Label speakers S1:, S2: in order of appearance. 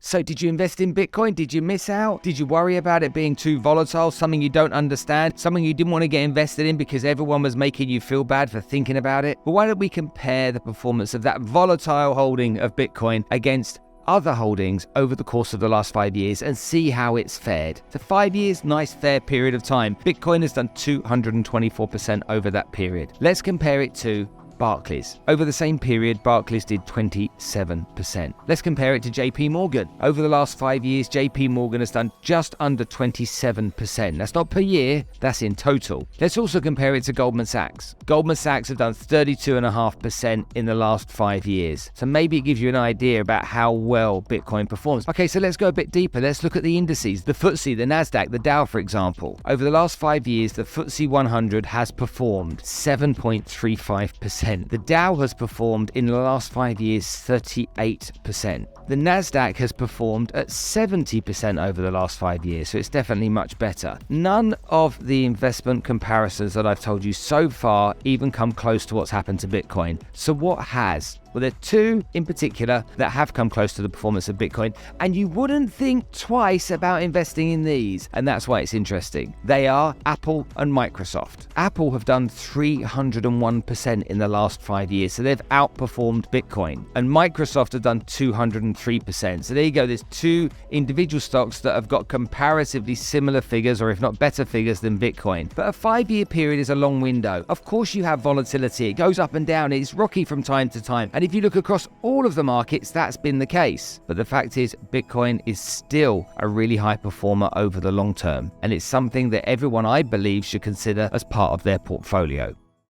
S1: So did you invest in Bitcoin? Did you miss out? Did you worry about it being too volatile, something you don't understand, something you didn't want to get invested in because everyone was making you feel bad for thinking about it? Well, why don't we compare the performance of that volatile holding of Bitcoin against other holdings over the course of the last 5 years and see how it's fared. So 5 years, nice fair period of time. Bitcoin has done 224% over that period. Let's compare it to Barclays. Over the same period, Barclays did 27%. Let's compare it to JP Morgan. Over the last 5 years, JP Morgan has done just under 27%. That's not per year, that's in total. Let's also compare it to Goldman Sachs. Goldman Sachs have done 32.5% in the last 5 years. So maybe it gives you an idea about how well Bitcoin performs. Okay, so let's go a bit deeper. Let's look at the indices, the FTSE, the Nasdaq, the Dow, for example. Over the last 5 years, the FTSE 100 has performed 7.35%. The Dow has performed in the last 5 years 38%. The Nasdaq has performed at 70% over the last 5 years, so it's definitely much better. None of the investment comparisons that I've told you so far even come close to what's happened to Bitcoin. So what has? Well, there are two in particular that have come close to the performance of Bitcoin, and you wouldn't think twice about investing in these, and that's why it's interesting. They are Apple and Microsoft. Apple have done 301% in the last 5 years, so they've outperformed Bitcoin, and Microsoft have done 203%. So there you go, there's two individual stocks that have got comparatively similar figures, or if not better figures than Bitcoin. But a 5-year period is a long window. Of course you have volatility, it goes up and down, it's rocky from time to time, and if you look across all of the markets, that's been the case. But the fact is, Bitcoin is still a really high performer over the long term, and it's something that everyone, I believe, should consider as part of their portfolio.